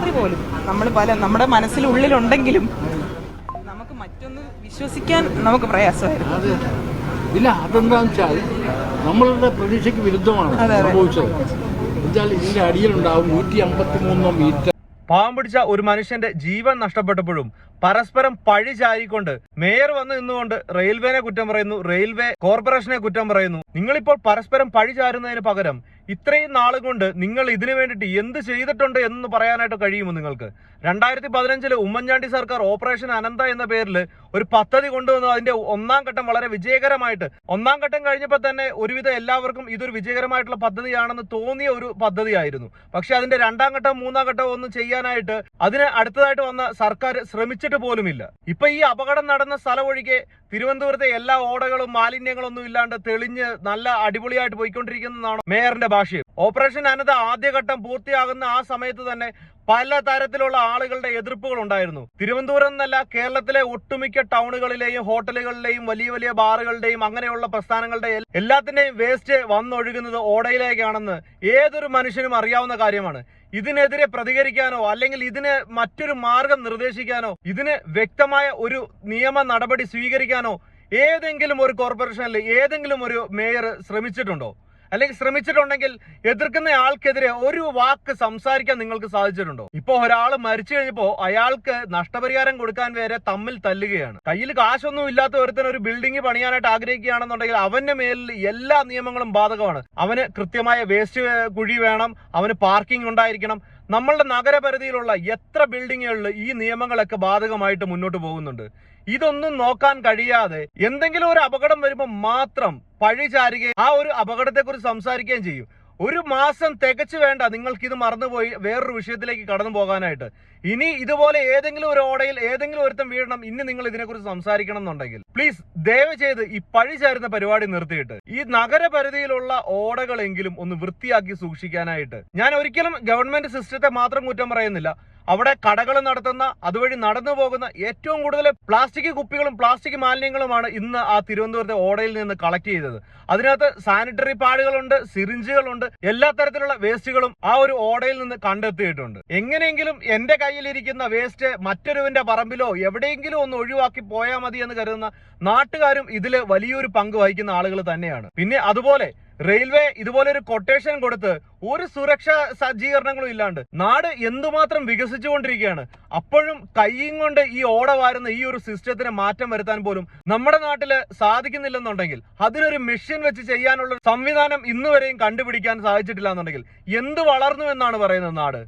രാത്രി പോലും നമ്മൾ നമ്മുടെ മനസ്സിലുള്ളിലുണ്ടെങ്കിലും നമുക്ക് മറ്റൊന്ന് വിശ്വസിക്കാൻ നമുക്ക് പ്രയാസമായിരുന്നു. ഇല്ല, അതെന്താണെന്ന് വെച്ചാൽ നമ്മളുടെ പ്രതീക്ഷയ്ക്ക് വിരുദ്ധമാണ് സംഭവിച്ചത്. എന്നുവെച്ചാൽ ഇതിന്റെ അടിയിലുണ്ടാവും 153 മീറ്റർ. പാവം പിടിച്ച ഒരു മനുഷ്യന്റെ ജീവൻ നഷ്ടപ്പെട്ടപ്പോഴും പരസ്പരം പഴി ചാരിക്കൊണ്ട് മേയർ വന്ന് നിന്നുകൊണ്ട് റെയിൽവേനെ കുറ്റം പറയുന്നു, റെയിൽവേ കോർപ്പറേഷനെ കുറ്റം പറയുന്നു. നിങ്ങളിപ്പോൾ പരസ്പരം പഴി ചാരുന്നതിന് പകരം ഇത്രയും നാളും കൊണ്ട് നിങ്ങൾ ഇതിനു വേണ്ടിയിട്ട് എന്ത് ചെയ്തിട്ടുണ്ട് എന്ന് പറയാനായിട്ട് കഴിയുമോ നിങ്ങൾക്ക്? 2015 ഉമ്മൻചാണ്ടി സർക്കാർ ഓപ്പറേഷൻ അനന്ത എന്ന പേരിൽ ഒരു പദ്ധതി കൊണ്ടുവന്നു. അതിന്റെ 1ാം ഘട്ടം വളരെ വിജയകരമായിട്ട്, 1ാം ഘട്ടം കഴിഞ്ഞപ്പോൾ തന്നെ ഒരുവിധം എല്ലാവർക്കും ഇതൊരു വിജയകരമായിട്ടുള്ള പദ്ധതിയാണെന്ന് തോന്നിയ ഒരു പദ്ധതിയായിരുന്നു. പക്ഷെ അതിന്റെ 2ാം ഘട്ടം 3ാം ഘട്ടം ഒന്നും ചെയ്യാനായിട്ട് അതിന് അടുത്തതായിട്ട് വന്ന സർക്കാർ ശ്രമിച്ചിട്ട് പോലുമില്ല. ഇപ്പൊ ഈ അപകടം നടന്ന സ്ഥലം ഒഴികെ തിരുവനന്തപുരത്തെ എല്ലാ ഓടകളും മാലിന്യങ്ങളൊന്നും ഇല്ലാണ്ട് തെളിഞ്ഞ് നല്ല അടിപൊളിയായിട്ട് പോയിക്കൊണ്ടിരിക്കുന്നതാണ് മേയറിന്റെ ഭാഷയും. ഓപ്പറേഷൻ അനന്ത ആദ്യഘട്ടം പൂർത്തിയാകുന്ന ആ സമയത്ത് തന്നെ പല തരത്തിലുള്ള ആളുകളുടെ എതിർപ്പുകൾ ഉണ്ടായിരുന്നു. തിരുവനന്തപുരം എന്നല്ല, കേരളത്തിലെ ഒട്ടുമിക്ക ടൗണുകളിലെയും ഹോട്ടലുകളിലെയും വലിയ വലിയ ബാറുകളുടെയും അങ്ങനെയുള്ള പ്രസ്ഥാനങ്ങളുടെ എല്ലാത്തിന്റെയും വേസ്റ്റ് വന്നൊഴുകുന്നത് ഓടയിലേക്കാണെന്ന് ഏതൊരു മനുഷ്യനും അറിയാവുന്ന കാര്യമാണ്. ഇതിനെതിരെ പ്രതികരിക്കാനോ അല്ലെങ്കിൽ ഇതിന് മറ്റൊരു മാർഗം നിർദ്ദേശിക്കാനോ ഇതിന് വ്യക്തമായ ഒരു നിയമ നടപടി സ്വീകരിക്കാനോ ഏതെങ്കിലും ഒരു കോർപ്പറേഷനിൽ ഏതെങ്കിലും ഒരു മേയർ ശ്രമിച്ചിട്ടുണ്ടോ? അല്ലെങ്കിൽ ശ്രമിച്ചിട്ടുണ്ടെങ്കിൽ എതിർക്കുന്ന ആൾക്കെതിരെ ഒരു വാക്ക് സംസാരിക്കാൻ നിങ്ങൾക്ക് സാധിച്ചിട്ടുണ്ടോ? ഇപ്പൊ ഒരാൾ മരിച്ചു കഴിഞ്ഞപ്പോ അയാൾക്ക് നഷ്ടപരിഹാരം കൊടുക്കാൻ വരെ തമ്മിൽ തല്ലുകയാണ്. കയ്യിൽ കാശൊന്നും ഇല്ലാത്ത ഒരുത്തൻ ഒരു ബിൽഡിംഗ് പണിയാനായിട്ട് ആഗ്രഹിക്കുകയാണെന്നുണ്ടെങ്കിൽ അവന്റെ മേലിൽ എല്ലാ നിയമങ്ങളും ബാധകമാണ്. അവന് കൃത്യമായ വേസ്റ്റ് കുഴി വേണം, അവന് പാർക്കിംഗ് ഉണ്ടായിരിക്കണം. നമ്മളുടെ നഗരപരിധിയിലുള്ള എത്ര ബിൽഡിങ്ങുകളിൽ ഈ നിയമങ്ങളൊക്കെ ബാധകമായിട്ട് മുന്നോട്ട് പോകുന്നുണ്ട്. ഇതൊന്നും നോക്കാൻ കഴിയാതെ എന്തെങ്കിലും ഒരു അപകടം വരുമ്പോൾ മാത്രം പഴി ചാരുകയും ആ ഒരു അപകടത്തെക്കുറിച്ച് സംസാരിക്കുകയും ചെയ്യും. ഒരു മാസം തികച്ചു വേണ്ട നിങ്ങൾക്കിത് മറന്നുപോയി വേറൊരു വിഷയത്തിലേക്ക് കടന്നു പോകാനായിട്ട്. ഇനി ഇതുപോലെ ഏതെങ്കിലും ഒരു ഓടയിൽ ഏതെങ്കിലും ഒരുത്തം വീഴണം, ഇനി നിങ്ങൾ ഇതിനെക്കുറിച്ച് സംസാരിക്കണം എന്നുണ്ടെങ്കിൽ പ്ലീസ് ദയവ് ചെയ്ത് ഈ പഴി ചാരുന്ന പരിപാടി നിർത്തിയിട്ട് ഈ നഗരപരിധിയിലുള്ള ഓടകളെങ്കിലും ഒന്ന് വൃത്തിയാക്കി സൂക്ഷിക്കാനായിട്ട്. ഞാൻ ഒരിക്കലും ഗവൺമെന്റ് സിസ്റ്റത്തെ മാത്രം കുറ്റം പറയുന്നില്ല. അവിടെ കടകൾ നടത്തുന്ന, അതുവഴി നടന്നു പോകുന്ന ഏറ്റവും കൂടുതൽ പ്ലാസ്റ്റിക് കുപ്പികളും പ്ലാസ്റ്റിക് മാലിന്യങ്ങളുമാണ് ഇന്ന് ആ തിരുവനന്തപുരത്തെ ഓടയിൽ നിന്ന് കളക്ട് ചെയ്തത്. അതിനകത്ത് സാനിറ്ററി പാഡുകളുണ്ട്, സിറിഞ്ചുകളുണ്ട്, എല്ലാ തരത്തിലുള്ള വേസ്റ്റുകളും ആ ഒരു ഓടയിൽ നിന്ന് കണ്ടെത്തിയിട്ടുണ്ട്. എങ്ങനെയെങ്കിലും എന്റെ കയ്യിലിരിക്കുന്ന വേസ്റ്റ് മറ്റൊരുവിന്റെ പറമ്പിലോ എവിടെയെങ്കിലും ഒന്ന് ഒഴിവാക്കി പോയാൽ മതി എന്ന് കരുതുന്ന നാട്ടുകാരും ഇതിൽ വലിയൊരു പങ്ക് വഹിക്കുന്ന ആളുകൾ തന്നെയാണ്. പിന്നെ അതുപോലെ റെയിൽവേ ഇതുപോലെ ഒരു കൊട്ടേഷൻ കൊടുത്ത് ഒരു സുരക്ഷാ സജ്ജീകരണങ്ങളും ഇല്ലാണ്ട് നാട് എന്തുമാത്രം വികസിച്ചുകൊണ്ടിരിക്കുകയാണ്. അപ്പോഴും കൈയും കൊണ്ട് ഈ ഓട വാരുന്ന ഈ ഒരു സിസ്റ്റത്തിന് മാറ്റം വരുത്താൻ പോലും നമ്മുടെ നാട്ടില് സാധിക്കുന്നില്ലെന്നുണ്ടെങ്കിൽ, അതിനൊരു മെഷീൻ വെച്ച് ചെയ്യാനുള്ള സംവിധാനം ഇന്നുവരെയും കണ്ടുപിടിക്കാൻ സാധിച്ചിട്ടില്ല എന്നുണ്ടെങ്കിൽ എന്ത് വളർന്നു എന്നാണ് പറയുന്നത് നാട്?